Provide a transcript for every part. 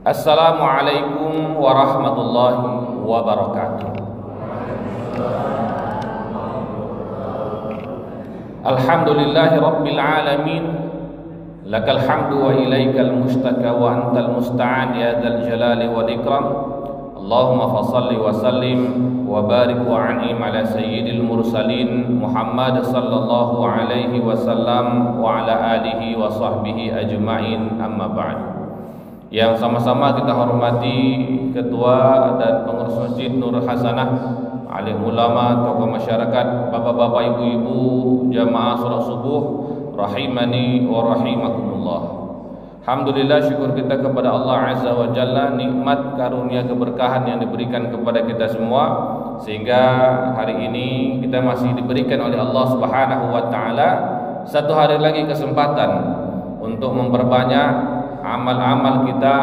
Assalamualaikum warahmatullahi wabarakatuh. Alhamdulillahi rabbil alamin. Lakal hamdu wa ilaikal mustaka wa antal musta'an ya dzal jalali wal ikram. Allahumma fassalli wa sallim wa barik wa an'im ala sayyidil mursalin Muhammad sallallahu alaihi wasallam wa ala alihi wa sahbihi ajma'in, amma ba'd. Yang sama-sama kita hormati Ketua dan Pengurus Masjid Nur Hasanah, alim ulama, tokoh masyarakat, bapak-bapak, ibu-ibu, jamaah salat subuh, rahimani wa rahimakumullah. Alhamdulillah, syukur kita kepada Allah Azza wa Jalla, nikmat karunia keberkahan yang diberikan kepada kita semua, sehingga hari ini kita masih diberikan oleh Allah Subhanahu wa taala satu hari lagi kesempatan untuk memperbanyak amal-amal kita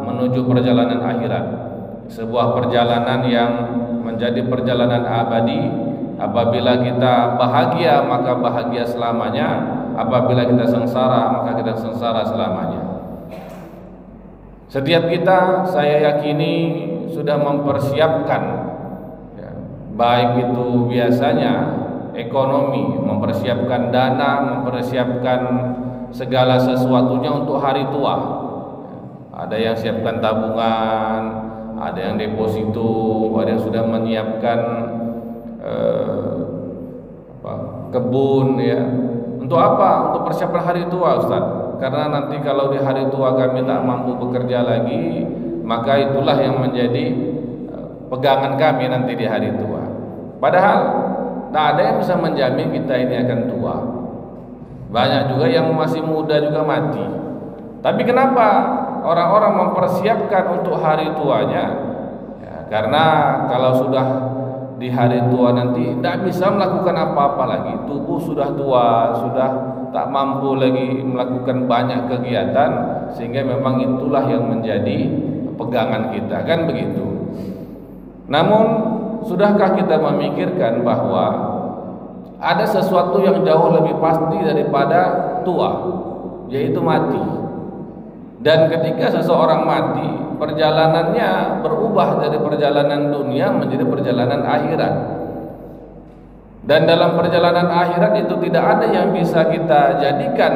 menuju perjalanan akhirat. Sebuah perjalanan yang menjadi perjalanan abadi. Apabila kita bahagia, maka bahagia selamanya. Apabila kita sengsara, maka kita sengsara selamanya. Setiap kita, saya yakini, sudah mempersiapkan ya, baik itu biasanya ekonomi, mempersiapkan dana, mempersiapkan segala sesuatunya untuk hari tua. Ada yang siapkan tabungan, ada yang deposito, ada yang sudah menyiapkan kebun, ya. Untuk apa? Untuk persiapan hari tua, Ustaz. Karena nanti kalau di hari tua kami tak mampu bekerja lagi, maka itulah yang menjadi pegangan kami nanti di hari tua. Padahal tak ada yang bisa menjamin kita ini akan tua. Banyak juga yang masih muda juga mati. Tapi kenapa orang-orang mempersiapkan untuk hari tuanya? Ya, karena kalau sudah di hari tua nanti tidak bisa melakukan apa-apa lagi. Tubuh sudah tua, sudah tak mampu lagi melakukan banyak kegiatan, sehingga memang itulah yang menjadi pegangan kita, kan begitu. Namun, sudahkah kita memikirkan bahwa ada sesuatu yang jauh lebih pasti daripada tua, yaitu mati. Dan ketika seseorang mati, perjalanannya berubah dari perjalanan dunia menjadi perjalanan akhirat. Dan dalam perjalanan akhirat itu tidak ada yang bisa kita jadikan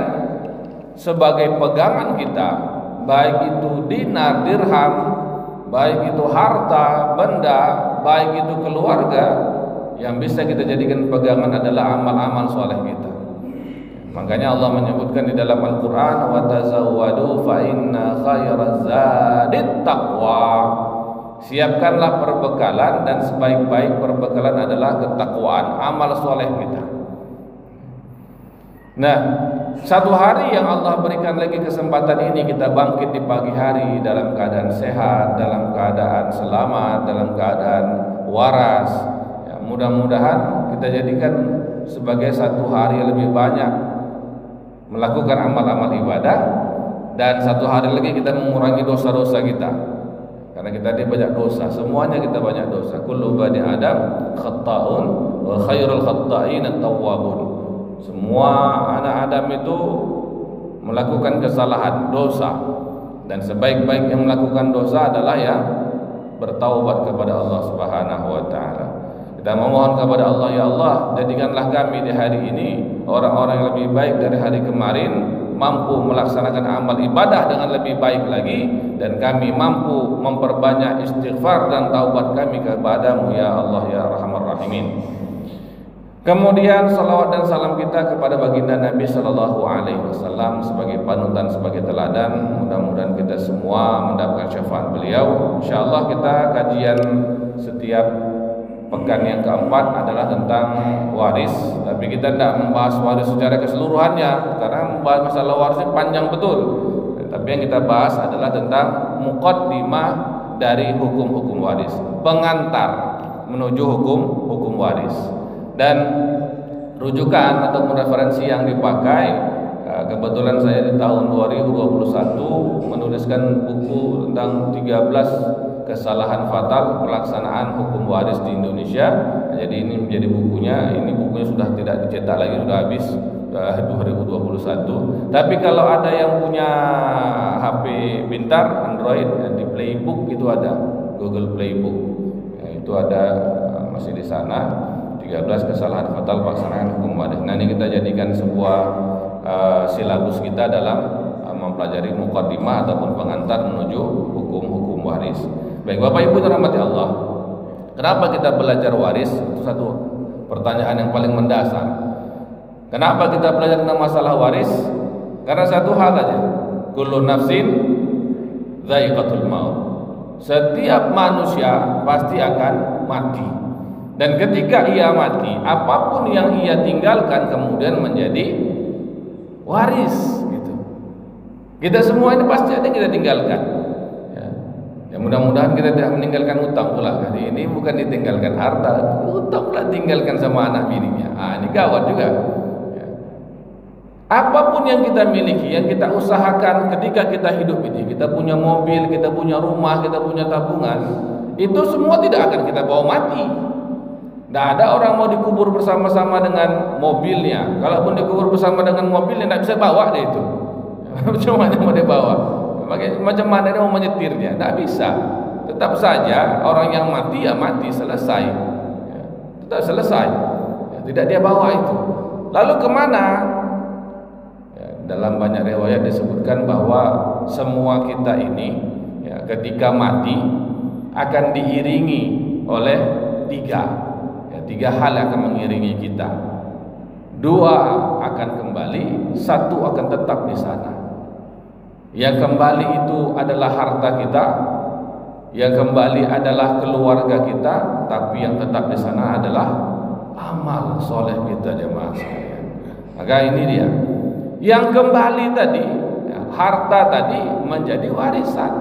sebagai pegangan kita, baik itu dinar, dirham, baik itu harta, benda, baik itu keluarga. Yang bisa kita jadikan pegangan adalah amal-amal soleh kita. Makanya Allah menyebutkan di dalam Al-Quran, wa tazawwadu fa inna khairaz zadit taqwa. Siapkanlah perbekalan, dan sebaik-baik perbekalan adalah ketakwaan, amal soleh kita. Nah, satu hari yang Allah berikan lagi kesempatan ini, kita bangkit di pagi hari dalam keadaan sehat, dalam keadaan selamat, dalam keadaan waras. Ya, mudah-mudahan kita jadikan sebagai satu hari yang lebih banyak melakukan amal-amal ibadah, dan satu hari lagi kita mengurangi dosa-dosa kita. Karena kita ada banyak dosa, semuanya kita banyak dosa. Kullu bani Adam khata'un wa khairul khata'in at-tawwabun. Semua anak Adam itu melakukan kesalahan, dosa, dan sebaik-baik yang melakukan dosa adalah yang bertaubat kepada Allah Subhanahu wa taala. Kita memohon kepada Allah, ya Allah, jadikanlah kami di hari ini orang-orang yang lebih baik dari hari kemarin, mampu melaksanakan amal ibadah dengan lebih baik lagi, dan kami mampu memperbanyak istighfar dan taubat kami kepada-Mu, ya Allah, ya Arhamar Rahimin. Kemudian salawat dan salam kita kepada baginda Nabi Sallallahu Alaihi Wasallam sebagai panutan, sebagai teladan. Mudah-mudahan kita semua mendapatkan syafaat beliau. InsyaAllah kita kajian setiap pekan yang keempat adalah tentang waris. Tapi kita tidak membahas waris secara keseluruhannya, karena membahas masalah waris ini panjang betul. Tapi yang kita bahas adalah tentang muqaddimah dari hukum-hukum waris, pengantar menuju hukum waris. Dan rujukan atau referensi yang dipakai, kebetulan saya di tahun 2021 menuliskan buku tentang 13 kesalahan fatal pelaksanaan hukum waris di Indonesia. Jadi ini menjadi bukunya. Ini bukunya sudah tidak dicetak lagi, sudah habis, sudah 2021. Tapi kalau ada yang punya HP pintar Android, di Playbook itu ada, Google Playbook, itu ada masih di sana. 13 kesalahan fatal pelaksanaan hukum waris. Nah, ini kita jadikan sebuah silabus kita dalam mempelajari muqaddimah ataupun pengantar menuju hukum-hukum waris. Baik, Bapak Ibu dirahmati Allah, kenapa kita belajar waris? Itu satu pertanyaan yang paling mendasar. Kenapa kita belajar tentang masalah waris? Karena satu hal aja, kullu nafsin dha'iqatul maut. Setiap manusia pasti akan mati. Dan ketika ia mati, apapun yang ia tinggalkan kemudian menjadi waris gitu. Kita semua ini pasti ada yang kita tinggalkan. Ya mudah-mudahan kita tidak meninggalkan utang pula. Kali ini bukan ditinggalkan harta, utang pula tinggalkan sama anak bininya. Ini gawat juga. Apapun yang kita miliki, yang kita usahakan ketika kita hidup ini, kita punya mobil, kita punya rumah, kita punya tabungan, itu semua tidak akan kita bawa mati. Tidak ada orang mau dikubur bersama-sama dengan mobilnya. Kalaupun dikubur bersama dengan mobilnya, tidak bisa bawa dia itu. Macam mana mau dia bawa? Macam mana dia mau menyetirnya? Tidak bisa. Tetap saja orang yang mati ya mati, selesai. Tetap selesai. Tidak dia bawa itu. Lalu kemana? Dalam banyak riwayat disebutkan bahwa semua kita ini ketika mati akan diiringi oleh tiga hal yang akan mengiringi kita. 2 akan kembali, 1 akan tetap di sana. Yang kembali itu adalah harta kita, yang kembali adalah keluarga kita, tapi yang tetap di sana adalah amal soleh kita, jemaah sekalian. Maka ini dia. Yang kembali tadi, harta tadi menjadi warisan.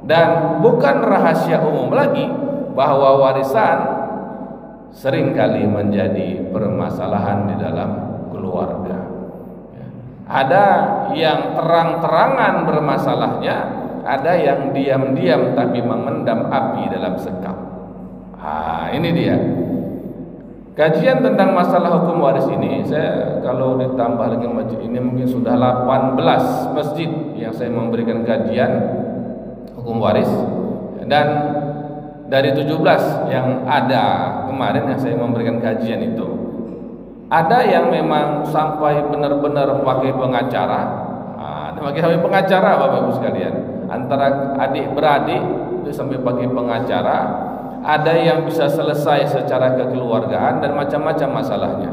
Dan bukan rahasia umum lagi bahwa warisan seringkali menjadi permasalahan di dalam keluarga. Ada yang terang-terangan bermasalahnya, ada yang diam-diam tapi memendam api dalam sekam. Ini dia. Kajian tentang masalah hukum waris ini, saya kalau ditambah lagi masjid ini mungkin sudah 18 masjid yang saya memberikan kajian hukum waris. Dan dari 17 yang ada kemarin yang saya memberikan kajian itu, ada yang memang sampai benar-benar pakai pengacara. Pakai pengacara Bapak Ibu sekalian, antara adik beradik itu sampai pakai pengacara. Ada yang bisa selesai secara kekeluargaan dan macam-macam masalahnya.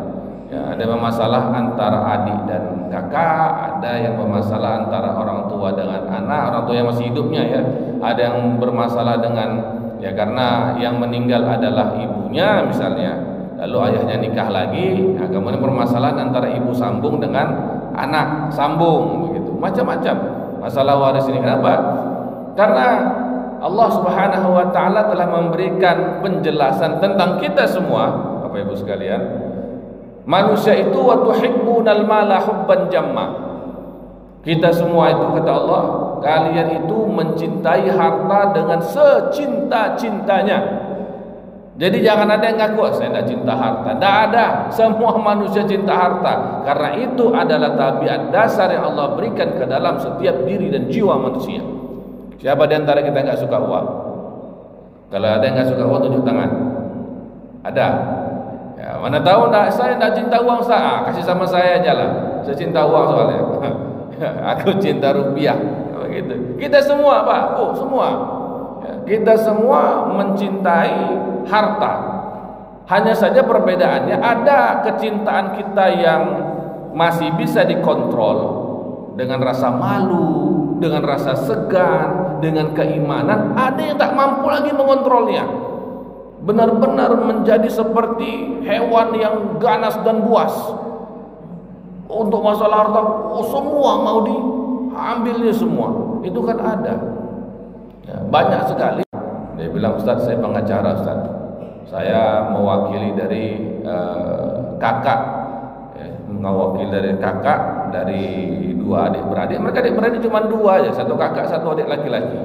Ada masalah antara adik dan kakak, ada yang bermasalah antara orang tua dengan anak, orang tua yang masih hidupnya ya. Ada yang bermasalah dengan karena yang meninggal adalah ibunya misalnya, lalu ayahnya nikah lagi, kemudian permasalahan antara ibu sambung dengan anak sambung begitu. Macam-macam masalah waris ini. Kenapa? Karena Allah Subhanahu wa taala telah memberikan penjelasan tentang kita semua, Bapak Ibu sekalian. Manusia itu wa tuhibbunal mala hubban jamma. Kita semua itu, kata Allah, kalian itu mencintai harta dengan secinta-cintanya. Jadi jangan ada yang ngaku saya tidak cinta harta. Tidak ada, semua manusia cinta harta. Karena itu adalah tabiat dasar yang Allah berikan ke dalam setiap diri dan jiwa manusia. Siapa di antara kita enggak suka uang? Kalau ada yang enggak suka uang, tunjuk tangan. Ada? Ya, mana tahu enggak, saya enggak cinta uang, kasih sama saya aja lah. Saya cinta uang soalnya. Aku cinta rupiah. Begitu. Kita semua, Pak, semua. Ya, kita semua mencintai harta. Hanya saja perbedaannya ada kecintaan kita yang masih bisa dikontrol dengan rasa malu, dengan rasa segan, dengan keimanan. Ada yang tak mampu lagi mengontrolnya, benar-benar menjadi seperti hewan yang ganas dan buas. Untuk masalah harta, semua mau diambilnya semua. Itu kan ada banyak sekali. Dia bilang, Ustaz, saya pengacara, Ustaz, saya mewakili dari kakak, mewakili dari kakak, dari 2 adik beradik. Mereka adik beradik cuma 2 aja, 1 kakak 1 adik laki-laki.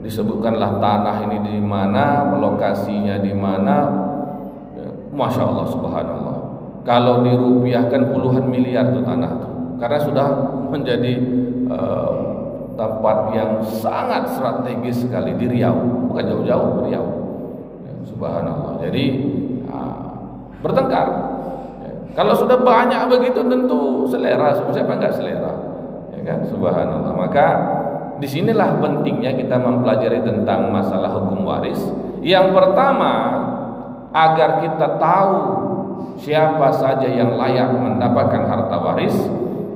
Disebutkanlah tanah ini di mana, lokasinya di mana. Masya Allah, subhanallah. Kalau dirupiahkan puluhan miliar tuh tanah tuh, karena sudah menjadi tempat yang sangat strategis sekali di Riau, bukan jauh-jauh, Riau. Ya, subhanallah. Jadi bertengkar. Ya, kalau sudah banyak begitu tentu selera, siapa enggak selera? Ya kan, subhanallah. Maka disinilah pentingnya kita mempelajari tentang masalah hukum waris. Yang pertama, agar kita tahu siapa saja yang layak mendapatkan harta waris.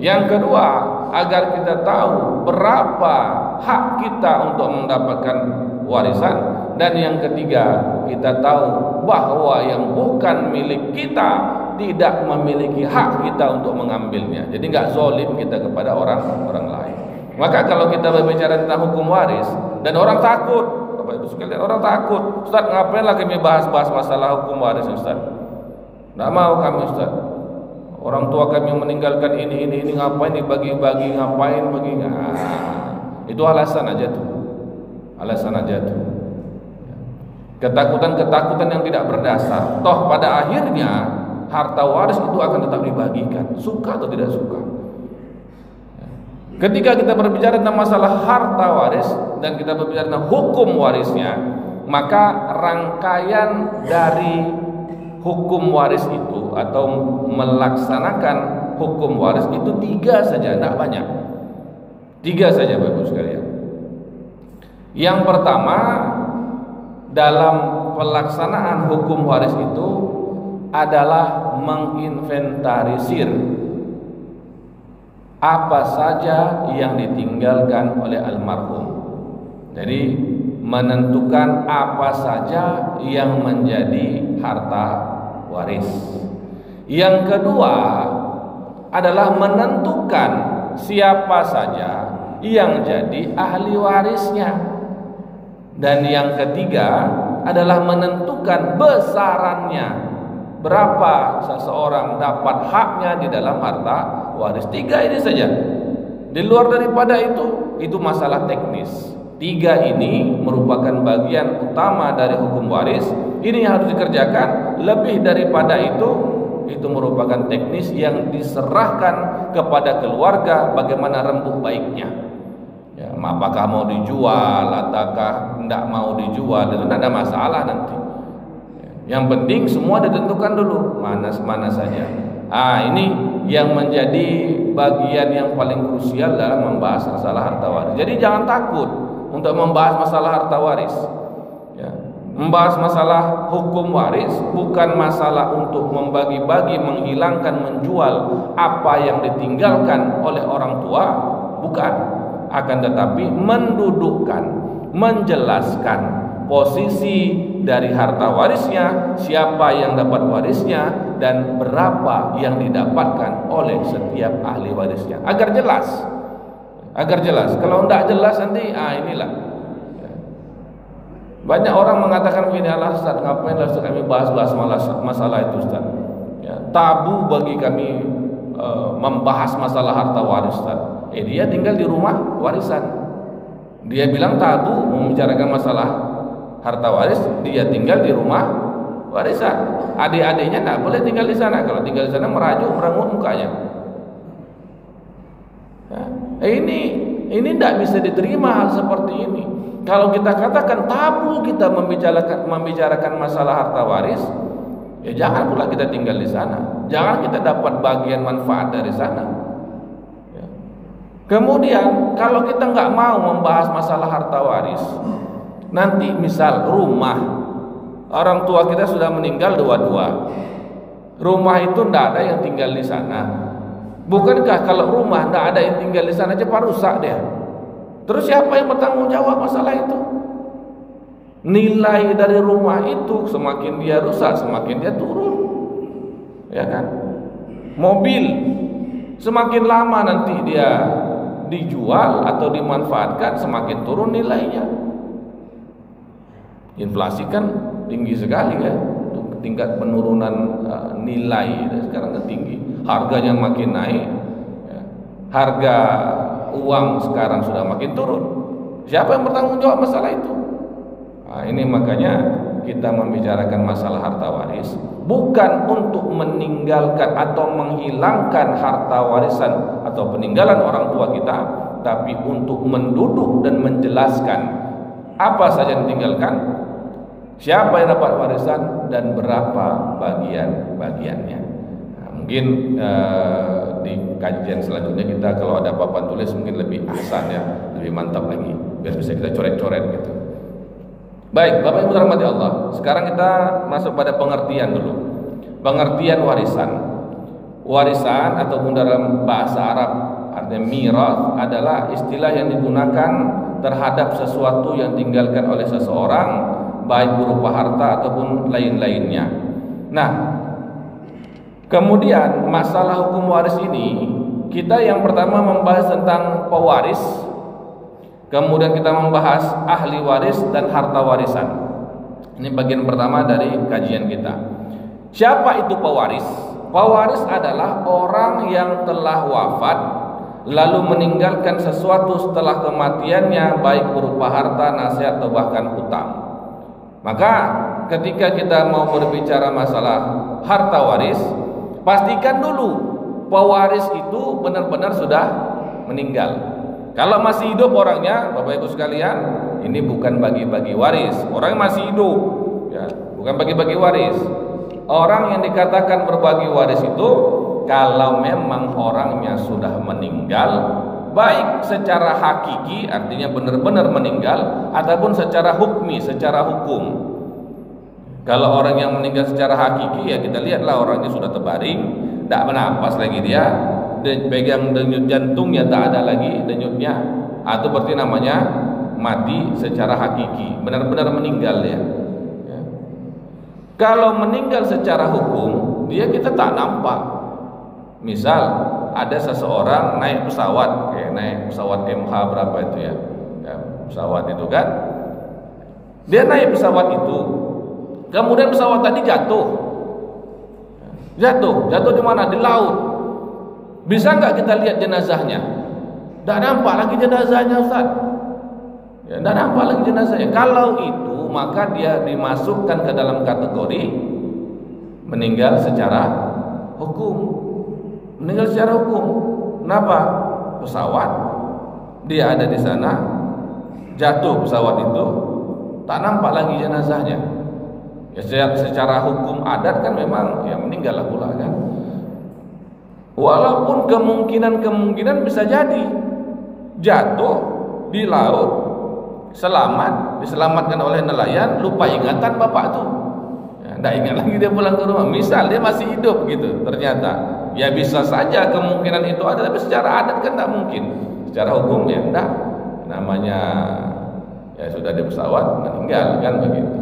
Yang kedua, agar kita tahu berapa hak kita untuk mendapatkan warisan. Dan yang ketiga, kita tahu bahwa yang bukan milik kita tidak memiliki hak kita untuk mengambilnya. Jadi enggak zalim kita kepada orang lain. Maka kalau kita berbicara tentang hukum waris dan orang takut, Bapak Ibu sekalian, orang takut, Ustaz, ngapain lagi bahas-bahas masalah hukum waris, Ustaz? Enggak mau kami, Ustaz. Orang tua kami meninggalkan ini ngapain dibagi-bagi, ngapain bagi? Itu alasan aja tuh. Alasan aja tuh. Ketakutan-ketakutan yang tidak berdasar. Toh pada akhirnya harta waris itu akan tetap dibagikan, suka atau tidak suka. Ketika kita berbicara tentang masalah harta waris dan kita berbicara tentang hukum warisnya, maka rangkaian dari hukum waris itu atau melaksanakan hukum waris itu 3 saja, tidak banyak. 3 saja Bapak Ibu sekalian. Yang pertama, dalam pelaksanaan hukum waris itu adalah menginventarisir apa saja yang ditinggalkan oleh almarhum. Jadi menentukan apa saja yang menjadi harta waris. Yang kedua adalah menentukan siapa saja yang jadi ahli warisnya. Dan yang ketiga adalah menentukan besarannya, berapa seseorang dapat haknya di dalam harta waris. 3 ini saja. Di luar daripada itu masalah teknis. 3 ini merupakan bagian utama dari hukum waris. Ini harus dikerjakan. Lebih daripada itu merupakan teknis yang diserahkan kepada keluarga bagaimana rembuk baiknya. Ya, apakah mau dijual ataukah tidak mau dijual, itu tidak ada masalah nanti. Yang penting semua ditentukan dulu mana saja. Ini yang menjadi bagian yang paling krusial dalam membahas masalah harta waris. Jadi jangan takut untuk membahas masalah harta waris. Ya, membahas masalah hukum waris bukan masalah untuk membagi-bagi, menghilangkan, menjual apa yang ditinggalkan oleh orang tua, bukan. Akan tetapi mendudukkan, menjelaskan posisi dari harta warisnya, siapa yang dapat warisnya, dan berapa yang didapatkan oleh setiap ahli warisnya, agar jelas. Kalau tidak jelas nanti inilah banyak orang mengatakan begini, Allah Ustaz, ngapain Ustaz kami bahas-bahas masalah itu, Ustaz? Ya, tabu bagi kami membahas masalah harta waris, Ustaz. Dia tinggal di rumah warisan. Dia bilang tabu membicarakan masalah harta waris, dia tinggal di rumah warisan. Adik-adiknya tidak boleh tinggal di sana. Kalau tinggal di sana merangut mukanya. Ya, ini tidak bisa diterima hal seperti ini. Kalau kita katakan tabu kita membicarakan masalah harta waris, ya jangan pula kita tinggal di sana. Jangan kita dapat bagian manfaat dari sana. Kemudian kalau kita nggak mau membahas masalah harta waris, nanti misal rumah orang tua kita sudah meninggal dua-dua, rumah itu tidak ada yang tinggal di sana. Bukankah kalau rumah tidak ada yang tinggal di sana cepat rusak dia? Terus siapa yang bertanggung jawab masalah itu? Nilai dari rumah itu semakin dia rusak semakin dia turun, ya kan? Mobil semakin lama nanti dia dijual atau dimanfaatkan semakin turun nilainya. Inflasi kan tinggi sekali ya, tingkat penurunan nilai sekarang kan tinggi, harganya makin naik ya. Harga uang sekarang sudah makin turun. Siapa yang bertanggung jawab masalah itu? Ini makanya kita membicarakan masalah harta waris bukan untuk meninggalkan atau menghilangkan harta warisan atau peninggalan orang tua kita, tapi untuk menduduk dan menjelaskan apa saja yang ditinggalkan, siapa yang dapat warisan, dan berapa bagian-bagiannya. Nah, mungkin di kajian selanjutnya kita kalau ada papan tulis mungkin lebih ahsan ya, lebih mantap lagi, biar bisa kita coret-coret gitu. Baik, Bapak Ibu dirahmati Allah. Sekarang kita masuk pada pengertian dulu. Pengertian warisan. Warisan ataupun dalam bahasa Arab artinya mirath adalah istilah yang digunakan terhadap sesuatu yang ditinggalkan oleh seseorang, baik berupa harta ataupun lain-lainnya. Nah, kemudian masalah hukum waris ini, kita yang pertama membahas tentang pewaris, kemudian kita membahas ahli waris dan harta warisan. Ini bagian pertama dari kajian kita. Siapa itu pewaris? Pewaris adalah orang yang telah wafat lalu meninggalkan sesuatu setelah kematiannya, baik berupa harta, nasihat atau bahkan hutang. Maka ketika kita mau berbicara masalah harta waris, pastikan dulu pewaris itu benar-benar sudah meninggal. Kalau masih hidup orangnya, Bapak Ibu sekalian, ini bukan bagi-bagi waris. Orang masih hidup, ya, bukan bagi-bagi waris. Orang yang dikatakan berbagi waris itu kalau memang orangnya sudah meninggal, baik secara hakiki artinya benar-benar meninggal, ataupun secara hukmi, secara hukum. Kalau orang yang meninggal secara hakiki, ya kita lihatlah orangnya sudah terbaring, tidak bernapas lagi dia, pegang denyut jantungnya tak ada lagi denyutnya, atau berarti namanya mati secara hakiki, benar-benar meninggal ya. Kalau meninggal secara hukum, dia kita tak nampak. Misal ada seseorang naik pesawat, kayak naik pesawat MH berapa itu ya, pesawat itu kan, dia naik pesawat itu, kemudian pesawat tadi jatuh di mana? Di laut. Bisa nggak kita lihat jenazahnya? Tidak nampak lagi jenazahnya, Ustaz. Ya, tidak nampak lagi jenazahnya. Kalau itu maka dia dimasukkan ke dalam kategori meninggal secara hukum. Meninggal secara hukum. Kenapa? Pesawat, dia ada di sana, jatuh pesawat itu, tak nampak lagi jenazahnya. Ya, secara hukum adat kan memang ya meninggal lah pula kan. Walaupun kemungkinan bisa jadi jatuh di laut, diselamatkan oleh nelayan, lupa ingatan bapak tuh, ya, tidak ingat lagi dia pulang ke rumah. Misal dia masih hidup gitu, ternyata ya bisa saja kemungkinan itu ada, tapi secara adat kan tidak mungkin. Secara hukum ya tidak, namanya ya sudah di pesawat meninggal kan begitu.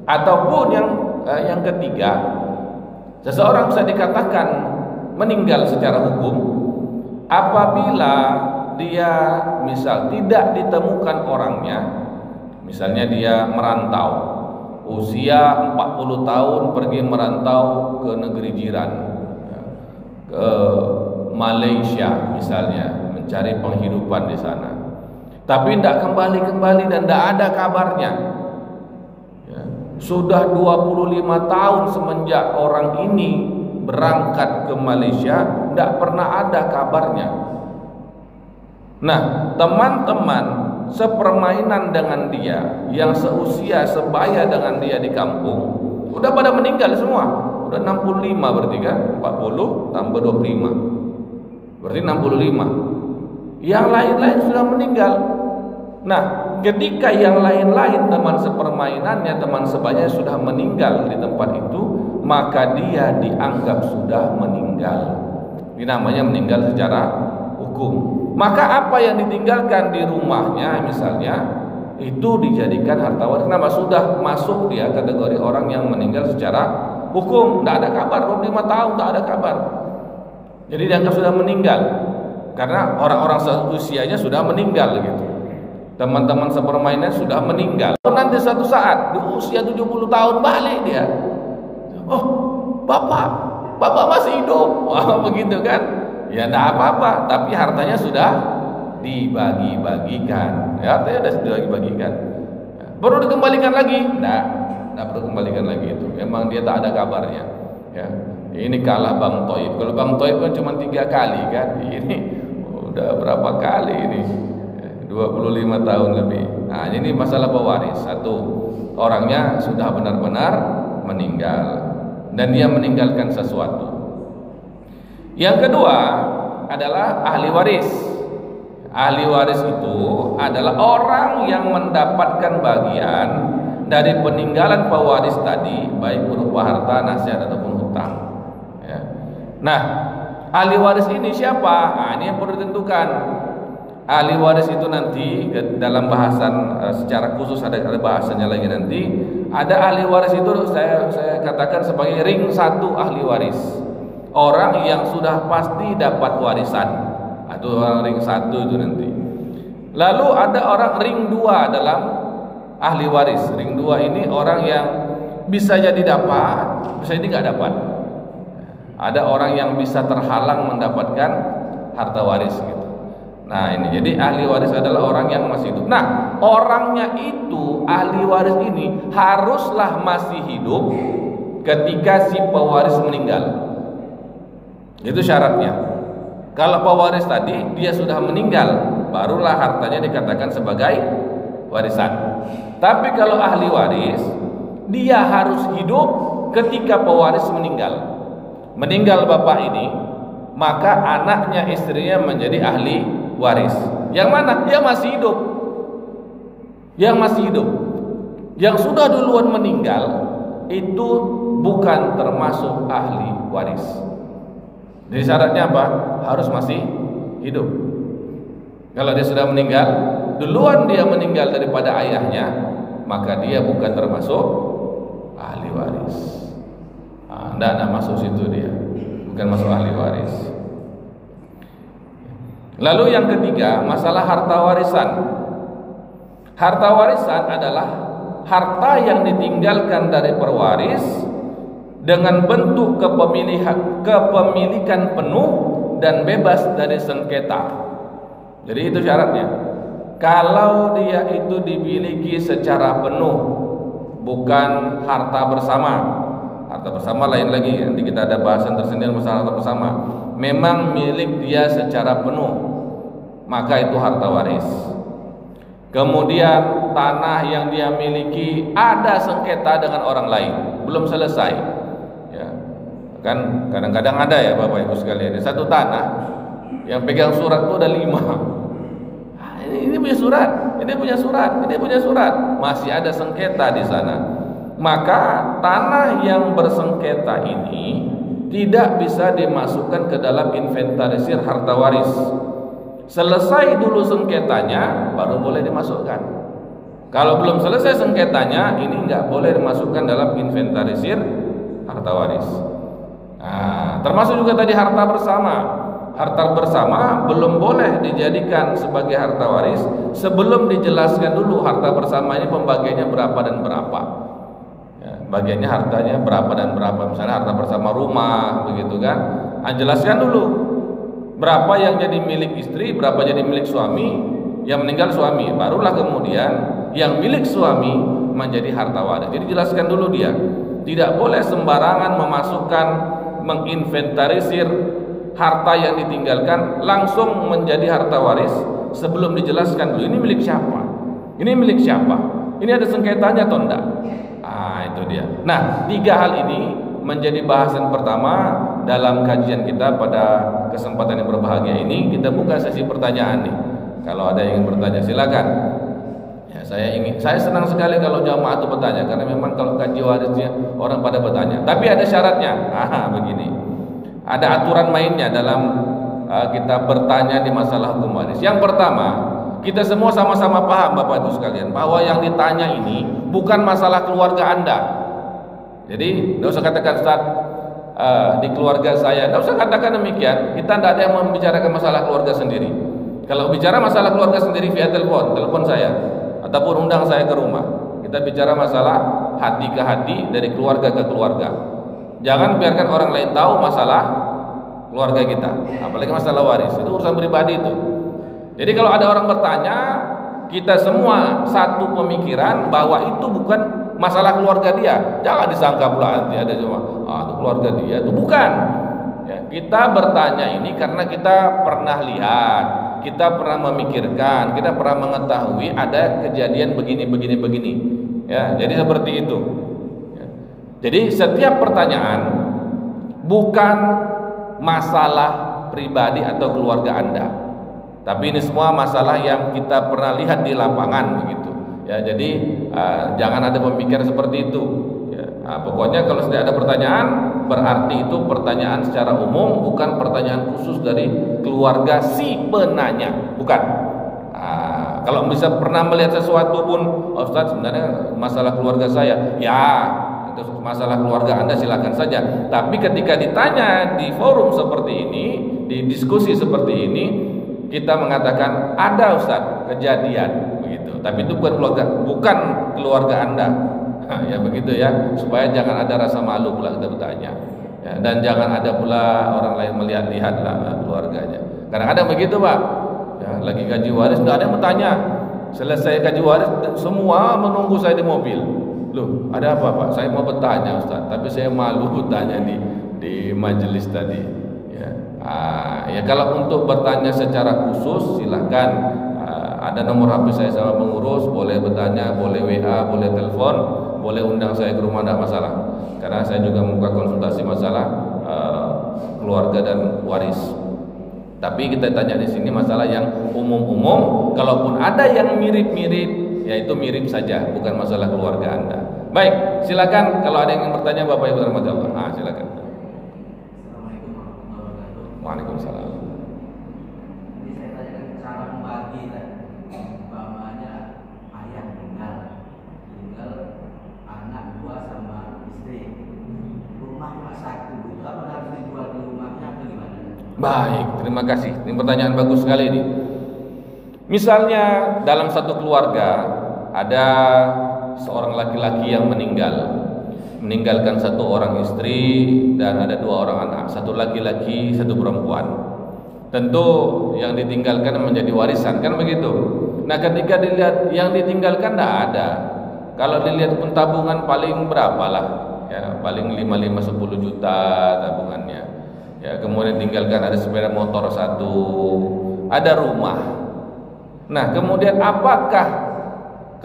Ataupun yang ketiga, seseorang bisa dikatakan meninggal secara hukum apabila dia misal tidak ditemukan orangnya. Misalnya dia merantau, usia 40 tahun pergi merantau ke negeri jiran, ke Malaysia misalnya, mencari penghidupan di sana, tapi tidak kembali dan tidak ada kabarnya. Ya, sudah 25 tahun semenjak orang ini berangkat ke Malaysia, tidak pernah ada kabarnya. Nah, teman-teman sepermainan dengan dia, yang seusia sebaya dengan dia di kampung, udah pada meninggal semua. Udah 65 berarti kan, 40 tambah 25 berarti 65. Yang lain-lain sudah meninggal. Nah, ketika yang lain-lain teman sepermainannya, teman sebayanya sudah meninggal di tempat itu, maka dia dianggap sudah meninggal. Ini namanya meninggal secara hukum. Maka apa yang ditinggalkan di rumahnya misalnya, itu dijadikan harta waris. Kenapa? Sudah masuk dia kategori orang yang meninggal secara hukum. Tidak ada kabar, 25 tahun tidak ada kabar. Jadi dianggap sudah meninggal, karena orang-orang seusianya sudah meninggal gitu. Teman-teman sepermainan sudah meninggal. Nanti suatu saat di usia 70 tahun balik dia, oh bapak masih hidup. Wah, begitu kan. Ya tidak apa-apa, tapi hartanya sudah dibagi-bagikan. Ya, hartanya sudah dibagi-bagikan. Perlu dikembalikan lagi? Tidak perlu kembalikan lagi itu. Memang dia tak ada kabarnya. Ya, ini kalah Bang Toib. Kalau Bang Toib kan cuma 3 kali kan. Ini Udah berapa kali ini? 25 tahun lebih. Nah, ini masalah pewaris. Satu, orangnya sudah benar-benar meninggal dan dia meninggalkan sesuatu. Yang kedua adalah ahli waris. Ahli waris itu adalah orang yang mendapatkan bagian dari peninggalan pewaris tadi, baik berupa harta, nasihat ataupun hutang. Ya. Nah, ahli waris ini siapa? Nah, ini yang perlu ditentukan. Ahli waris itu nanti dalam bahasan secara khusus ada bahasanya lagi nanti. Ada ahli waris itu saya katakan sebagai ring 1 ahli waris. Orang yang sudah pasti dapat warisan. Itu orang ring 1 itu nanti. Lalu ada orang ring 2 dalam ahli waris. Ring 2 ini orang yang bisa jadi dapat, bisa jadi nggak dapat. Ada orang yang bisa terhalang mendapatkan harta waris gitu. Nah ini, jadi ahli waris adalah orang yang masih hidup. Nah, orangnya itu, ahli waris ini haruslah masih hidup ketika si pewaris meninggal. Itu syaratnya. Kalau pewaris tadi dia sudah meninggal, barulah hartanya dikatakan sebagai warisan. Tapi kalau ahli waris, dia harus hidup ketika pewaris meninggal. Meninggal bapak ini, maka anaknya, istrinya menjadi ahli waris. Yang mana? Dia masih hidup. Yang masih hidup. Yang sudah duluan meninggal itu bukan termasuk ahli waris. Jadi syaratnya apa? Harus masih hidup. Kalau dia sudah meninggal, duluan dia meninggal daripada ayahnya, maka dia bukan termasuk ahli waris. Tidak masuk situ dia, bukan masuk ahli waris. Lalu yang ketiga, masalah harta warisan. Harta warisan adalah harta yang ditinggalkan dari pewaris dengan bentuk kepemilikan penuh dan bebas dari sengketa. Jadi itu syaratnya. Kalau dia itu dimiliki secara penuh, bukan harta bersama. Harta bersama lain lagi, nanti kita ada bahasan tersendiri masalah harta bersama. Memang milik dia secara penuh, maka itu harta waris. Kemudian tanah yang dia miliki ada sengketa dengan orang lain, belum selesai. Ya. Kan kadang-kadang ada ya Bapak Ibu sekalian, satu tanah yang pegang surat itu ada 5. Ini punya surat, ini punya surat, ini punya surat, masih ada sengketa di sana. Maka tanah yang bersengketa ini tidak bisa dimasukkan ke dalam inventarisir harta waris. Selesai dulu sengketanya baru boleh dimasukkan. Kalau belum selesai sengketanya, ini nggak boleh dimasukkan dalam inventarisir harta waris. Nah, termasuk juga tadi harta bersama. Harta bersama belum boleh dijadikan sebagai harta waris sebelum dijelaskan dulu harta bersama ini pembagiannya berapa dan berapa. Bagiannya hartanya berapa dan berapa, misalnya harta bersama rumah begitu kan. Jelaskan dulu berapa yang jadi milik istri, berapa jadi milik suami, yang meninggal suami, barulah kemudian yang milik suami menjadi harta waris. Jadi jelaskan dulu dia. Tidak boleh sembarangan memasukkan, menginventarisir harta yang ditinggalkan langsung menjadi harta waris sebelum dijelaskan dulu ini milik siapa, ini milik siapa, ini ada sengketanya atau enggak. Itu dia. Nah, 3 hal ini menjadi bahasan pertama dalam kajian kita pada kesempatan yang berbahagia ini. Kita buka sesi pertanyaan nih. Kalau ada yang ingin bertanya silakan. Ya, saya senang sekali kalau jamaah itu bertanya, karena memang kalau kaji warisnya orang pada bertanya. Tapi ada syaratnya. Begini. Ada aturan mainnya dalam kita bertanya di masalah hukum waris. Yang pertama, kita semua sama-sama paham Bapak Ibu sekalian bahwa yang ditanya ini bukan masalah keluarga Anda. Jadi tidak usah katakan Ustaz di keluarga saya, tidak usah katakan demikian. Kita tidak ada yang membicarakan masalah keluarga sendiri. Kalau bicara masalah keluarga sendiri via telepon saya ataupun undang saya ke rumah, kita bicara masalah hati ke hati, dari keluarga ke keluarga. Jangan biarkan orang lain tahu masalah keluarga kita, apalagi masalah waris. Itu urusan pribadi itu. Jadi kalau ada orang bertanya, kita semua satu pemikiran bahwa itu bukan masalah keluarga dia. Jangan disangka pula nanti ada cuma itu keluarga dia, itu bukan. Ya, kita bertanya ini karena kita pernah lihat kita pernah memikirkan, kita pernah mengetahui ada kejadian begini. Ya, jadi seperti itu. Ya. Jadi setiap pertanyaan bukan masalah pribadi atau keluarga Anda, tapi ini semua masalah yang kita pernah lihat di lapangan begitu. Ya, jadi jangan ada pemikiran seperti itu. Ya, pokoknya kalau sudah ada pertanyaan, berarti itu pertanyaan secara umum, bukan pertanyaan khusus dari keluarga si penanya, bukan. Kalau bisa pernah melihat sesuatu pun, Ustaz sebenarnya masalah keluarga saya, ya itu masalah keluarga Anda silakan saja. Tapi ketika ditanya di forum seperti ini, di diskusi seperti ini, kita mengatakan ada Ustaz kejadian begitu. Tapi itu bukan keluarga Anda. Ya begitu ya, supaya jangan ada rasa malu pula kita bertanya. Ya, dan jangan ada pula orang lain melihat-lihat lah keluarganya. Kadang-kadang begitu Pak. Ya, lagi kaji waris, tidak ada yang bertanya. Selesai kaji waris, semua menunggu saya di mobil. Loh, ada apa Pak? Saya mau bertanya Ustaz, tapi saya malu bertanya di majelis tadi. Ya, ya kalau untuk bertanya secara khusus silakan. Ada nomor HP saya sama pengurus, boleh bertanya, boleh WA, boleh telepon, boleh undang saya ke rumah, tidak masalah. Karena saya juga membuka konsultasi masalah keluarga dan waris. Tapi kita tanya di sini masalah yang umum-umum. Kalaupun ada yang mirip-mirip, ya itu mirip saja, bukan masalah keluarga Anda. Baik, silakan kalau ada yang ingin bertanya Bapak Ibu rahmati Allah. Silakan. Waalaikumsalam. Ini saya tanyakan cara membagi umpamanya ayah tinggal anak 2 sama istri, rumah cuma 1, itu apa harus dijual di rumahnya atau gimana? Baik, terima kasih. Ini pertanyaan bagus sekali ini. Misalnya dalam satu keluarga ada seorang laki-laki yang meninggalkan 1 orang istri dan ada 2 orang anak, 1 laki-laki 1 perempuan. Tentu yang ditinggalkan menjadi warisan, kan begitu. Nah ketika dilihat yang ditinggalkan tidak ada, kalau dilihat pun tabungan paling berapa lah, ya paling 5-10 juta tabungannya. Ya, kemudian tinggalkan ada sepeda motor 1, ada rumah. Nah, kemudian apakah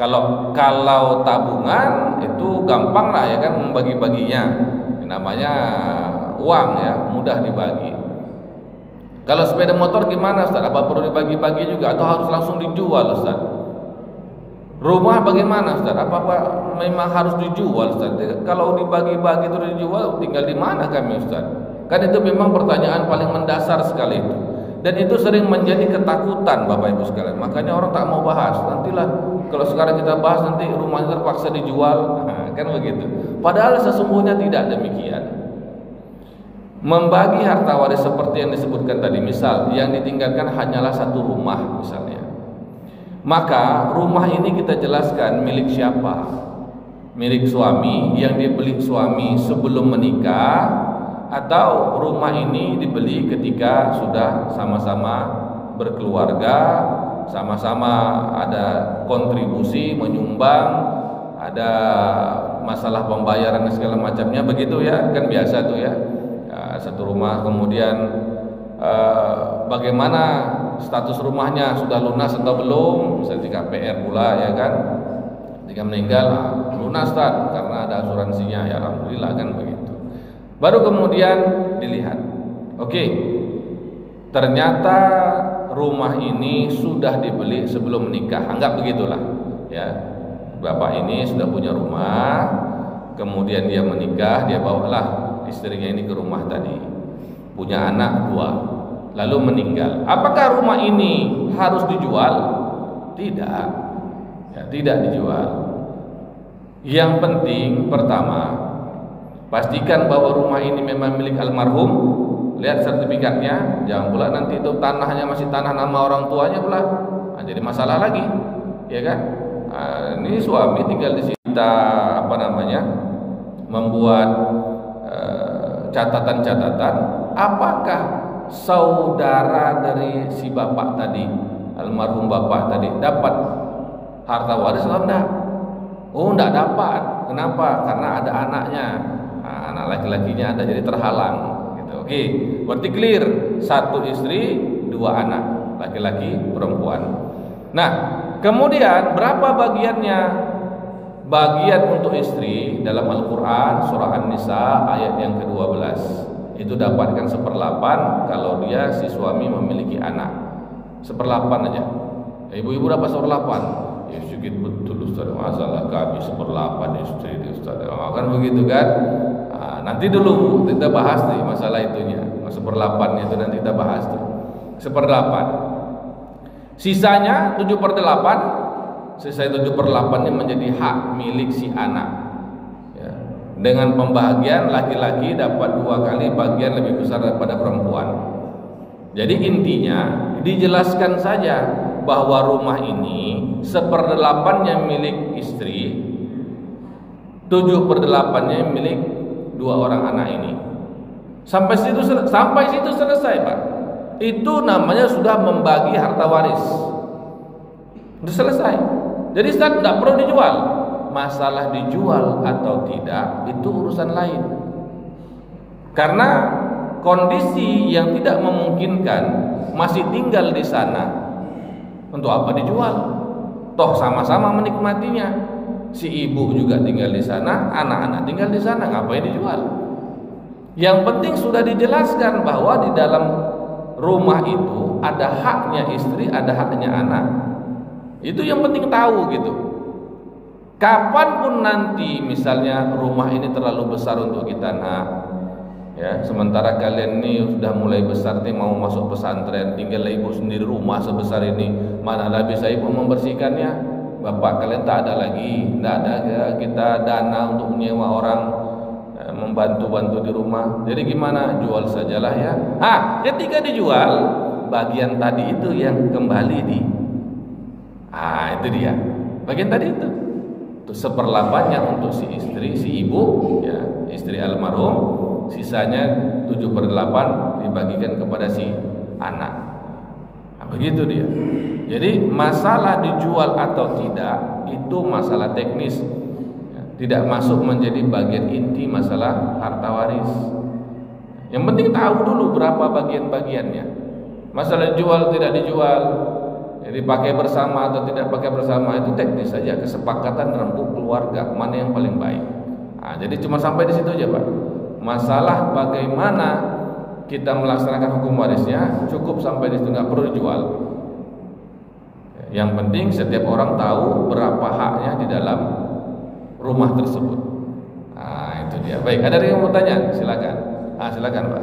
kalau tabungan itu gampang lah ya kan membagi-baginya. Namanya uang ya, mudah dibagi. Kalau sepeda motor gimana Ustaz? Apa perlu dibagi-bagi juga atau harus langsung dijual Ustaz? Rumah bagaimana Ustaz? Apa memang harus dijual Ustaz? Kalau dibagi-bagi itu dijual, tinggal di mana kami Ustaz? Kan itu memang pertanyaan paling mendasar sekali itu. Dan itu sering menjadi ketakutan Bapak Ibu sekalian. Makanya orang tak mau bahas. Nantilah kalau sekarang kita bahas nanti rumahnya terpaksa dijual. Kan begitu. Padahal sesungguhnya tidak demikian. Membagi harta waris seperti yang disebutkan tadi, misal yang ditinggalkan hanyalah 1 rumah misalnya. Maka rumah ini kita jelaskan milik siapa? Milik suami yang dibeli suami sebelum menikah, atau rumah ini dibeli ketika sudah sama-sama berkeluarga, sama-sama ada kontribusi menyumbang, ada masalah pembayaran dan segala macamnya begitu ya, kan biasa tuh ya. 1 rumah, kemudian bagaimana status rumahnya, sudah lunas atau belum, misalnya jika PR pula ya kan, jika meninggal lunas Ustaz karena ada asuransinya, ya alhamdulillah kan begitu. Baru kemudian dilihat, oke, ternyata rumah ini sudah dibeli sebelum menikah, anggap begitulah ya. Bapak ini sudah punya rumah, kemudian dia menikah, dia bawalah istrinya ini ke rumah tadi, punya anak 2, lalu meninggal. Apakah rumah ini harus dijual? Tidak, ya, tidak dijual. Yang penting pertama, pastikan bahwa rumah ini memang milik almarhum. Lihat sertifikatnya, jangan pula nanti itu tanahnya masih tanah nama orang tuanya pula, jadi masalah lagi, ya kan? Ini suami tinggal di sini, kita membuat catatan-catatan, apakah saudara dari si bapak tadi, almarhum bapak tadi, dapat harta waris atau enggak? Oh, enggak dapat. Kenapa? Karena ada anaknya, anak laki-lakinya ada, jadi terhalang gitu. Oke, berarti clear, 1 istri 2 anak. laki-laki perempuan. Nah, kemudian berapa bagiannya? Bagian untuk istri dalam Al-Quran surah An-Nisa ayat yang ke-12 itu dapatkan 1/8 kalau dia si suami memiliki anak. 1/8 aja. Ibu-ibu dapat 1/8. Ya sedikit betul Ustaz, masalah kami 1/8 istri Ustaz. Kan begitu kan? Nanti dulu kita bahas nih masalah itunya. 1/8 itu nanti kita bahas tuh. 1/8. Sisanya 7/8. Sisa 7/8 ini menjadi hak milik si anak. Ya. Dengan pembagian laki-laki dapat 2 kali bagian lebih besar daripada perempuan. Jadi intinya dijelaskan saja bahwa rumah ini 1/8-nya milik istri, 7/8-nya milik 2 orang anak ini. Sampai situ selesai, Pak. Itu namanya sudah membagi harta waris. Sudah selesai. Jadi Ustaz tidak perlu dijual. Masalah dijual atau tidak itu urusan lain. Karena kondisi yang tidak memungkinkan masih tinggal di sana, untuk apa dijual? Toh sama-sama menikmatinya. Si ibu juga tinggal di sana, anak-anak tinggal di sana, ngapain dijual? Yang penting sudah dijelaskan bahwa di dalam rumah itu ada haknya istri, ada haknya anak. Itu yang penting tahu gitu. Kapanpun nanti misalnya rumah ini terlalu besar untuk kita ya, sementara kalian ini sudah mulai besar nih mau masuk pesantren, tinggal ibu sendiri rumah sebesar ini, manalah bisa ibu membersihkannya? Bapak kalian tak ada lagi, tidak ada kita dana untuk menyewa orang membantu-bantu di rumah. Jadi gimana? Jual sajalah ya. Ketika dijual, bagian tadi itu yang kembali di itu dia. Bagian tadi itu 1/8-nya untuk si istri, si ibu, ya, istri almarhum. Sisanya 7/8 dibagikan kepada si anak. Begitu dia. Jadi masalah dijual atau tidak itu masalah teknis, ya, tidak masuk menjadi bagian inti masalah harta waris. Yang penting tahu dulu berapa bagian-bagiannya. Masalah jual tidak dijual, jadi pakai bersama atau tidak pakai bersama itu teknis saja, kesepakatan rembuk keluarga mana yang paling baik. Jadi cuma sampai di situ aja, Pak. Masalah bagaimana kita melaksanakan hukum warisnya cukup sampai di situ, nggak perlu dijual. Yang penting setiap orang tahu berapa haknya di dalam rumah tersebut. Itu dia. Baik, ada yang mau tanya? Silakan. Silakan, Pak.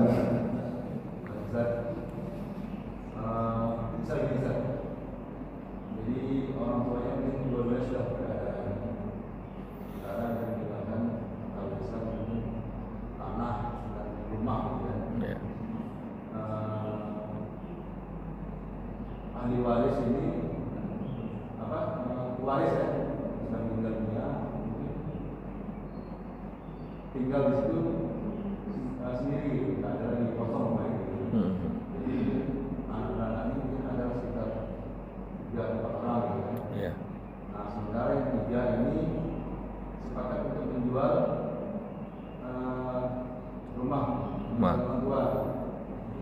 Jadi orang tuanya mungkin dua-duanya sudah berada. Sekarang yang dikatakan kalau bisa tanah dan rumah, ya. Ahli waris ini waris ya, sudah meninggal dunia, tinggal di situ sendiri, tidak ada lagi kosong baik. Jadi anak-anak ini mungkin ada sekitar 3-4 orang, ya. Nah, sementara yang 3 ini sepakat untuk menjual rumah orang tua.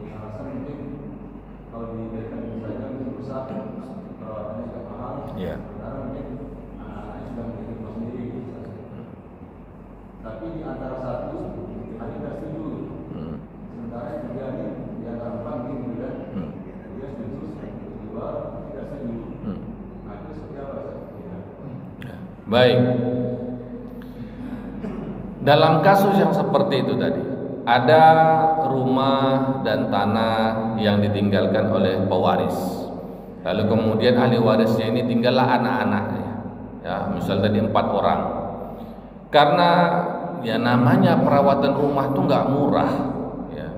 Alasan mungkin kalau dibiarkan saja mungkin rusak, perawatannya juga mahal. Yeah. Sementara mungkin anak-anaknya sudah memiliki rumah sendiri. Tapi di antara satu ada tidak setuju. Sementara yang 3 ini di antara 4 ini kemudian dia setuju, dijual, tidak setuju. Nah, itu seperti apa? Baik. Dalam kasus yang seperti itu tadi, ada rumah dan tanah yang ditinggalkan oleh pewaris. Lalu kemudian ahli warisnya ini tinggallah anak-anaknya. Ya, misal tadi 4 orang. Karena ya namanya perawatan rumah itu nggak murah. Ya.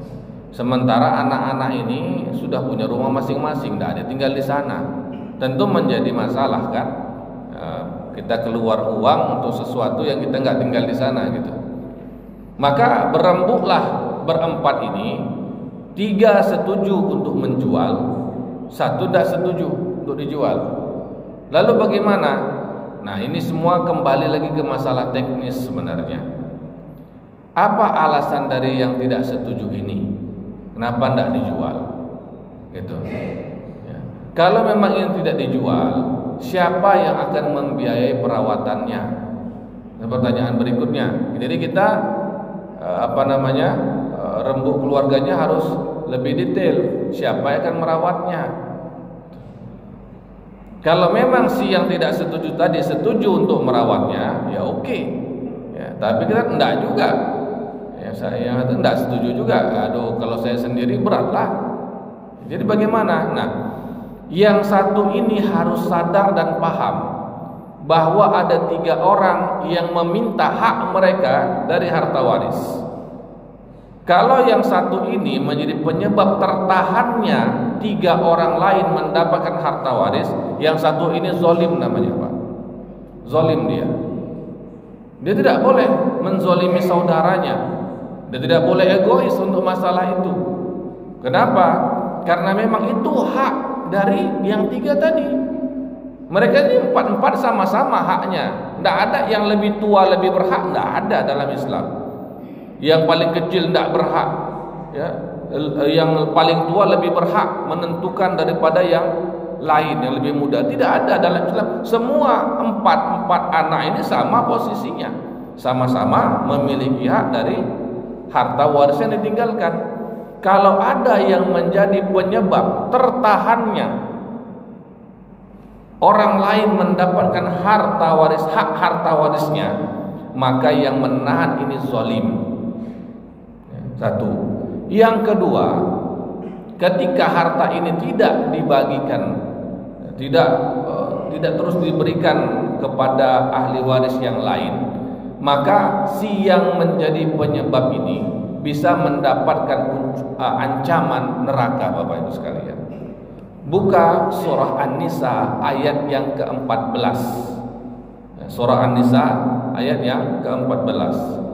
Sementara anak-anak ini sudah punya rumah masing-masing, tidak ada tinggal di sana. Tentu menjadi masalah kan. Kita keluar uang untuk sesuatu yang kita nggak tinggal di sana gitu. Maka berembuklah berempat ini, 3 setuju untuk menjual, 1 tidak setuju untuk dijual. Lalu bagaimana? Nah, ini semua kembali lagi ke masalah teknis sebenarnya. Apa alasan dari yang tidak setuju ini? Kenapa tidak dijual? Gitu. Ya. Kalau memang ini tidak dijual, siapa yang akan membiayai perawatannya? Nah, pertanyaan berikutnya. Jadi kita rembuk keluarganya harus lebih detail. Siapa yang akan merawatnya? Kalau memang si yang tidak setuju tadi setuju untuk merawatnya, ya oke. Ya, tapi kita enggak juga. Ya, saya itu enggak setuju juga. Aduh, kalau saya sendiri beratlah. Jadi bagaimana? Nah, yang satu ini harus sadar dan paham bahwa ada 3 orang yang meminta hak mereka dari harta waris. Kalau yang satu ini menjadi penyebab tertahannya 3 orang lain mendapatkan harta waris, yang satu ini zalim namanya, Pak. Zalim dia. Dia tidak boleh menzalimi saudaranya. Dia tidak boleh egois untuk masalah itu. Kenapa? Karena memang itu hak dari yang 3 tadi. Mereka ini 4 sama-sama haknya. Tidak ada yang lebih tua lebih berhak, tidak ada dalam Islam. Yang paling kecil tidak berhak, ya. Yang paling tua lebih berhak menentukan daripada yang lain yang lebih muda. Tidak ada dalam Islam. Semua 4 anak ini sama posisinya, sama-sama memiliki hak dari harta waris yang ditinggalkan. Kalau ada yang menjadi penyebab tertahannya orang lain mendapatkan harta waris, hak harta warisnya, maka yang menahan ini zalim. Satu. Yang kedua, ketika harta ini tidak dibagikan, tidak terus diberikan kepada ahli waris yang lain, maka si yang menjadi penyebab ini bisa mendapatkan ancaman neraka, Bapak Ibu sekalian. Buka surah An-Nisa ayat yang ke-14. Surah An-Nisa ayat yang ke-14.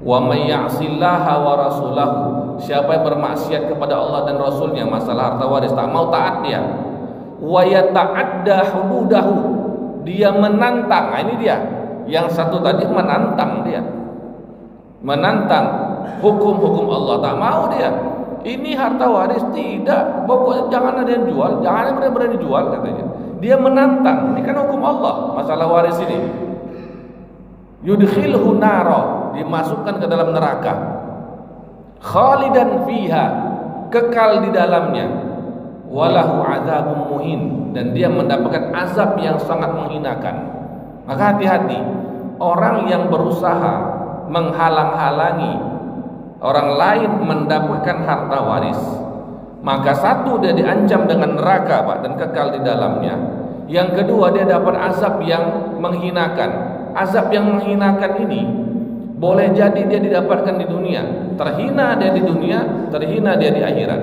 Wa may ya'sillaha wa rasulahu, siapa yang bermaksiat kepada Allah dan Rasulnya, masalah harta waris, tak mau taat dia. Wa yata'adda hududahu, dia menantang. Nah, ini dia. Yang satu tadi menantang dia. Menantang hukum-hukum Allah, tak mau dia. Ini harta waris tidak, pokoknya jangan ada yang jual, jangan ada yang berani jual katanya. Dia menantang. Ini kan hukum Allah, masalah waris ini. Yudkhilhu nara, dimasukkan ke dalam neraka. Khalidan fiha, kekal di dalamnya. Walahu azabun muhin, dan dia mendapatkan azab yang sangat menghinakan. Maka hati-hati orang yang berusaha menghalang-halangi orang lain mendapatkan harta waris. Maka satu, dia diancam dengan neraka, Pak, dan kekal di dalamnya. Yang kedua, dia dapat azab yang menghinakan. Azab yang menghinakan ini boleh jadi dia didapatkan di dunia, terhina dia di dunia, terhina dia di akhirat.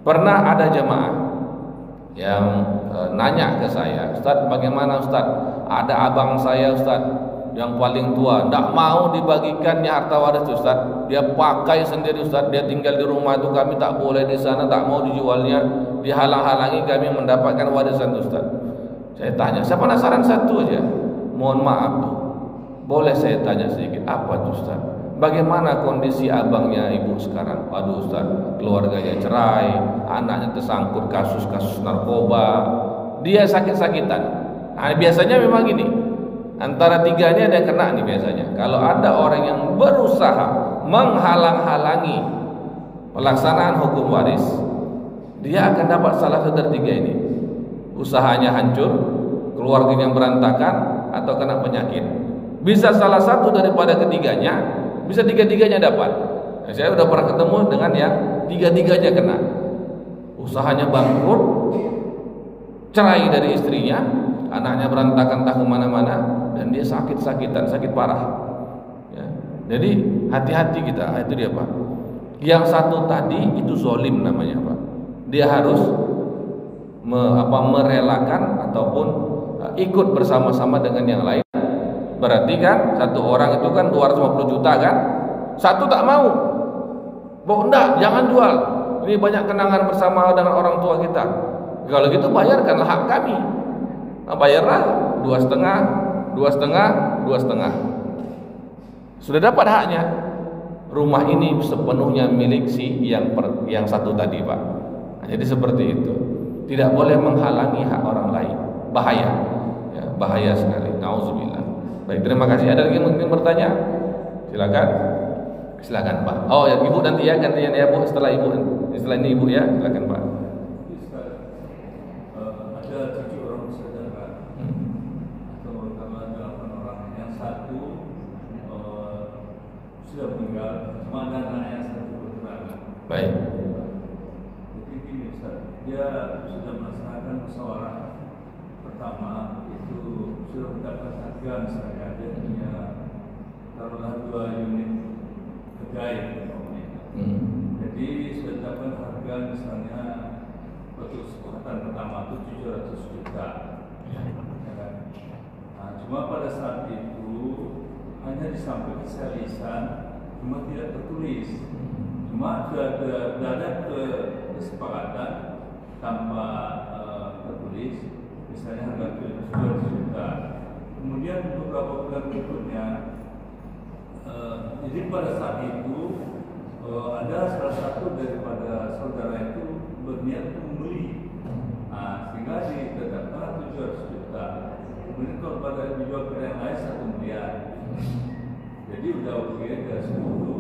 Pernah ada jemaah yang nanya ke saya, Ustaz, bagaimana Ustaz? Ada abang saya Ustaz yang paling tua, tidak mau dibagikannya harta waris Ustaz. Dia pakai sendiri Ustaz, dia tinggal di rumah itu, kami tak boleh di sana, tak mau dijualnya, dihalang-halangi kami mendapatkan warisan Ustaz. Saya tanya, saya penasaran satu aja. Mohon maaf, boleh saya tanya sedikit, apa tuh Ustaz? Bagaimana kondisi abangnya ibu sekarang? Waduh Ustaz, keluarganya cerai, anaknya tersangkut kasus-kasus narkoba, dia sakit-sakitan. Nah, biasanya memang gini, antara 3 ini ada yang kena nih biasanya. Kalau ada orang yang berusaha menghalang-halangi pelaksanaan hukum waris, dia akan dapat salah satu dari 3 ini. Usahanya hancur, keluarganya berantakan, atau kena penyakit. Bisa salah satu daripada ketiganya, bisa 3-3-nya dapat. Nah, saya sudah pernah ketemu dengan yang 3-3-nya kena. Usahanya bangkrut, cerai dari istrinya, anaknya berantakan tak kemana-mana, dan dia sakit-sakitan, sakit parah. Ya. Jadi hati-hati kita. Itu dia, Pak. Yang satu tadi itu zalim namanya, Pak. Dia harus merelakan ataupun ikut bersama-sama dengan yang lain. Berarti kan satu orang itu kan 250 juta kan, satu tak mau, enggak, jangan jual, ini banyak kenangan bersama dengan orang tua kita. Kalau gitu bayarkanlah hak kami. Nah, bayarlah 2,5. Sudah dapat haknya. Rumah ini sepenuhnya milik si yang satu tadi, Pak. Jadi seperti itu. Tidak boleh menghalangi hak orang lain. Bahaya. Ya, bahaya sekali. Nauzubillah. Baik, terima kasih. Ada lagi mungkin bertanya? Silakan. Silakan Pak. Oh ya, Ibu nanti ya gantian ya Bu, setelah ini Ibu ya. Silakan Pak. Ada 7 orang saudara atau kalau 8 orang, yang satu sudah meninggal, cuma ada anaknya satu berkeluarga. Baik. Jadi gini Ustaz, dia sudah melaksanakan musyawarah pertama itu sudah mendapat harga, misalnya dia punya taruhlah 2 unit kedai. Jadi sudah dapat harga misalnya untuk kesepakatan pertama itu 700 juta. Ya kan? Nah, cuma pada saat itu hanya disampaikan secara lisan, cuma tidak tertulis. Cuma sudah ada kesepakatan tanpa tertulis, misalnya harga 700 juta. Kemudian beberapa bulan berikutnya, jadi pada saat itu ada salah satu daripada saudara itu berniat untuk membeli, sehingga ditetapkan 700 juta. Kemudian kalau pada dijual ke yang lain 1 miliar, jadi udah oke, udah 10.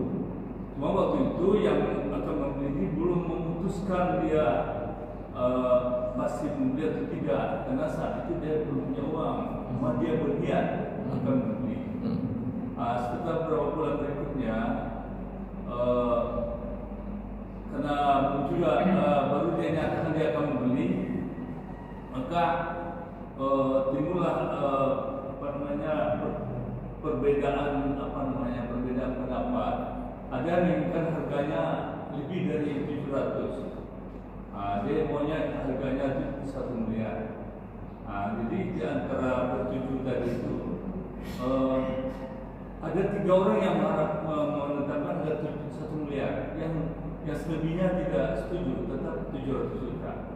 Cuma waktu itu yang akan membeli ini belum memutuskan dia masih membeli atau tidak, karena saat itu dia belum punya uang, cuma dia berniat akan membeli. Setelah beberapa bulan berikutnya, karena juga baru dia nyatakan dia akan membeli, maka timbullah perbedaan pendapat. Ada yang menginginkan harganya lebih dari 700. Dia maunya harganya 1 miliar. Jadi di antara bertujuh tadi itu ada 3 orang yang menetapkan harga 1 miliar, yang selebihnya tidak setuju, tetap 700 juta.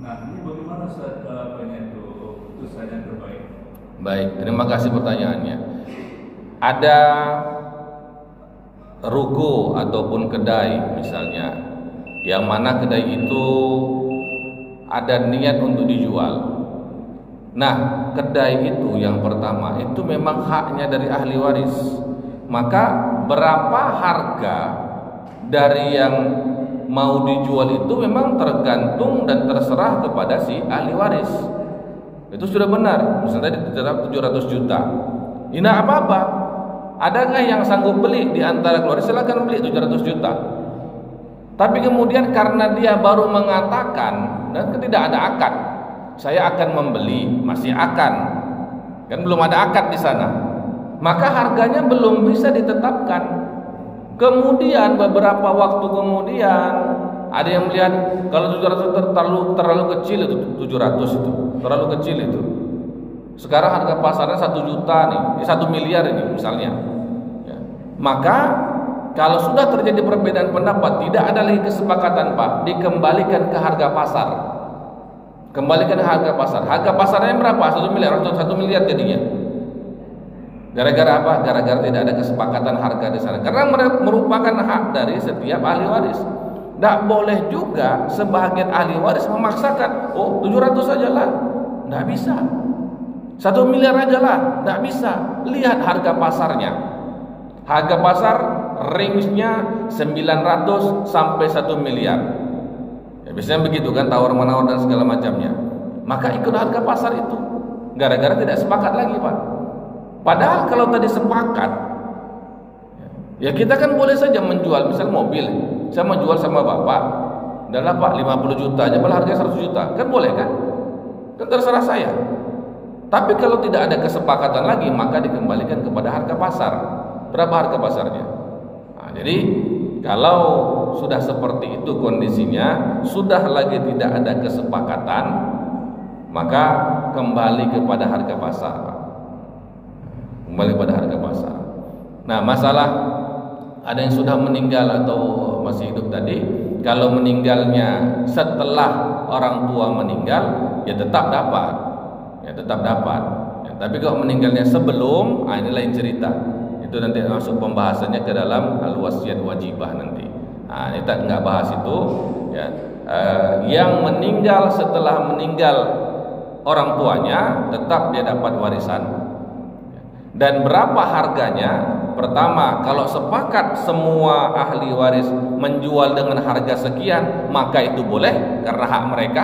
Nah, ini bagaimana putusan yang terbaik? Baik, terima kasih pertanyaannya. Ada ruko ataupun kedai misalnya, yang mana kedai itu ada niat untuk dijual. Nah, kedai itu yang pertama itu memang haknya dari ahli waris. Maka berapa harga dari yang mau dijual itu memang tergantung dan terserah kepada si ahli waris. Itu sudah benar. Misalnya ditetap 700 juta. Ini apa-apa. Adakah yang sanggup beli di antara keluarga? Silakan beli 700 juta. Tapi kemudian karena dia baru mengatakan dan tidak ada akad, saya akan membeli, masih akan, kan belum ada akad di sana, maka harganya belum bisa ditetapkan. Kemudian beberapa waktu kemudian ada yang melihat kalau 700 terlalu kecil itu, 700 itu terlalu kecil itu. Sekarang harga pasarnya 1 juta nih, 1 miliar ini misalnya. Ya. Maka kalau sudah terjadi perbedaan pendapat, tidak ada lagi kesepakatan Pak, dikembalikan ke harga pasar. Kembalikan ke harga pasar. Harga pasarnya berapa? 1 miliar atau 1 miliar jadinya. Gara-gara apa? Gara-gara tidak ada kesepakatan harga di sana. Karena merupakan hak dari setiap ahli waris. Tidak boleh juga sebagian ahli waris memaksakan, oh 700 saja lah. Tidak bisa. 1 miliar aja lah. Tidak bisa. Lihat harga pasarnya. Harga pasar range-nya 900 sampai 1 miliar. Ya, biasanya begitu kan, tawar-menawar dan segala macamnya. Maka ikut harga pasar itu. Gara-gara tidak sepakat lagi Pak. Padahal kalau tadi sepakat, ya kita kan boleh saja menjual, misal mobil, saya mau jual sama bapak, adalah Pak 50 juta aja, malah harganya 100 juta, kan boleh kan? Kan terserah saya. Tapi kalau tidak ada kesepakatan lagi, maka dikembalikan kepada harga pasar. Berapa harga pasarnya? Nah, jadi kalau sudah seperti itu kondisinya, sudah lagi tidak ada kesepakatan, maka kembali kepada harga pasar. Kembali pada harga pasar. Nah, masalah ada yang sudah meninggal atau masih hidup tadi, kalau meninggalnya setelah orang tua meninggal, ya tetap dapat. Ya tetap dapat. Ya, tapi kalau meninggalnya sebelum, ini lain cerita. Itu nanti masuk pembahasannya ke dalam al-wasiyat wajibah nanti. Nah, kita nggak bahas itu, ya. yang meninggal setelah meninggal orang tuanya tetap dia dapat warisan. Dan berapa harganya? Pertama, kalau sepakat semua ahli waris menjual dengan harga sekian, maka itu boleh karena hak mereka.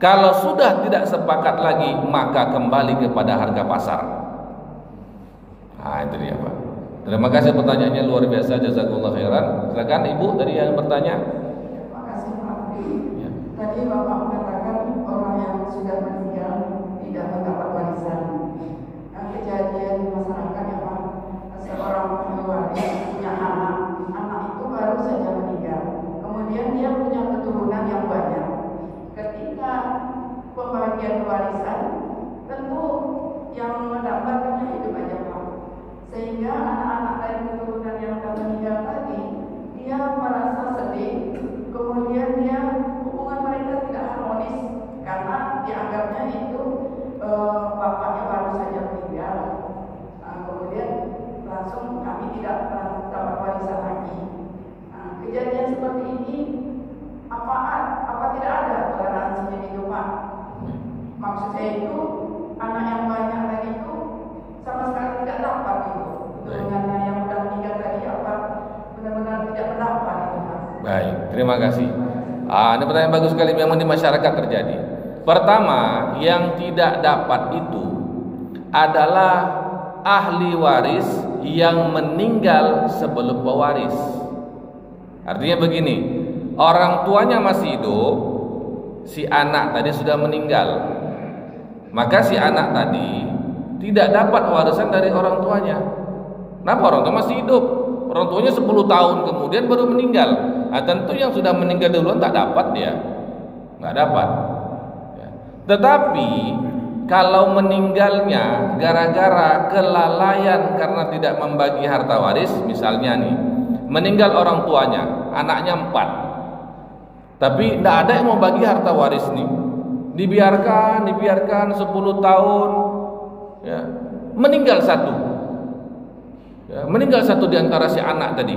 Kalau sudah tidak sepakat lagi, maka kembali kepada harga pasar. Nah, itu dia, Pak. Terima kasih, pertanyaannya luar biasa. Jazakumullah khairan. Silakan Ibu tadi yang bertanya. Terima kasih Pak. Ya. Tadi Bapak mengatakan orang yang sudah meninggal tidak mendapat warisan. Kejadian di masyarakat ya Pak, seorang ahli waris punya anak itu baru saja meninggal. Kemudian dia punya keturunan yang banyak. Ketika pembagian warisan, tentu yang mendapatkannya hidup aja Pak. Sehingga anak-anak dari keturunan yang sudah meninggal tadi, dia merasa sedih. Kemudian dia hubungan mereka tidak harmonis karena dianggapnya itu bapaknya baru saja meninggal. Kemudian langsung kami tidak dapat warisan lagi. Kejadian seperti ini apa tidak ada toleransinya itu Pak? Maksud saya itu anak yang banyak tadi itu sama sekali tidak dapat itu. Keturunannya yang sudah meninggal tadi apa benar-benar tidak mendapat itu Pak. Baik, terima kasih. Ini pertanyaan bagus sekali, memang di masyarakat terjadi. Pertama, yang tidak dapat itu adalah ahli waris yang meninggal sebelum pewaris. Artinya begini, orang tuanya masih hidup, si anak tadi sudah meninggal, maka si anak tadi tidak dapat warisan dari orang tuanya. Kenapa? Orang tua masih hidup, orang tuanya 10 tahun kemudian baru meninggal. Tentu yang sudah meninggal duluan tak dapat dia, nggak dapat. Tetapi kalau meninggalnya gara-gara kelalaian karena tidak membagi harta waris, misalnya nih, meninggal orang tuanya, anaknya 4, tapi tidak ada yang mau bagi harta waris nih, dibiarkan 10 tahun, ya, meninggal satu di antara si anak tadi.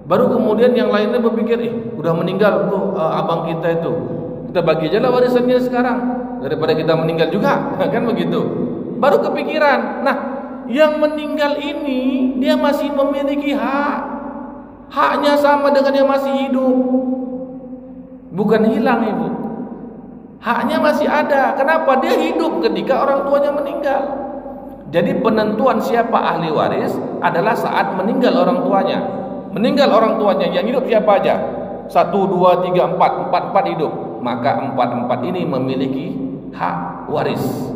Baru kemudian yang lainnya berpikir, udah meninggal tuh abang kita itu, kita bagi aja lah warisannya sekarang daripada kita meninggal juga, kan begitu. Baru kepikiran. Nah, yang meninggal ini dia masih memiliki haknya sama dengan yang masih hidup, bukan hilang Ibu. Haknya masih ada. Kenapa? Dia hidup ketika orang tuanya meninggal. Jadi penentuan siapa ahli waris adalah saat meninggal orang tuanya. Meninggal orang tuanya, yang hidup siapa aja? 1, 2, 3, 4 hidup. Maka 4 ini memiliki hak waris.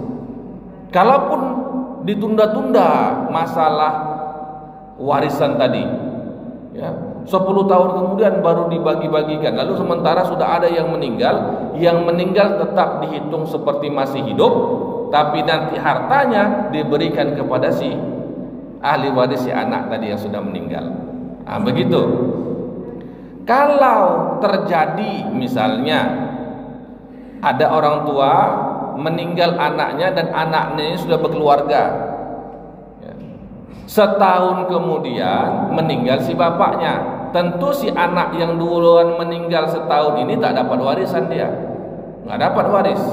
Kalaupun ditunda-tunda masalah warisan tadi, ya, 10 tahun kemudian baru dibagi-bagikan, lalu sementara sudah ada yang meninggal tetap dihitung seperti masih hidup, tapi nanti hartanya diberikan kepada si ahli waris, si anak tadi yang sudah meninggal. Begitu. Kalau terjadi misalnya ada orang tua meninggal anaknya dan anaknya sudah berkeluarga, ya, setahun kemudian meninggal si bapaknya, tentu si anak yang duluan meninggal setahun ini tak dapat warisan, dia nggak dapat waris.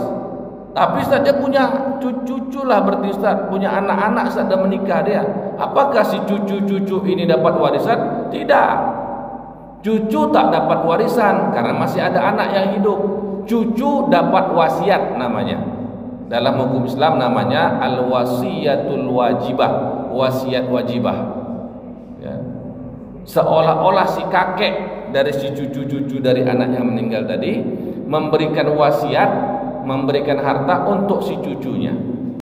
Tapi saja punya cucu lah, berarti Ustaz punya anak-anak sudah menikah dia. Apakah si cucu-cucu ini dapat warisan? Tidak. Cucu tak dapat warisan karena masih ada anak yang hidup. Cucu dapat wasiat namanya. Dalam hukum Islam namanya al-wasiyatul wajibah, wasiat wajibah. Ya. Seolah-olah si kakek dari si cucu-cucu dari anak yang meninggal tadi memberikan wasiat, memberikan harta untuk si cucunya.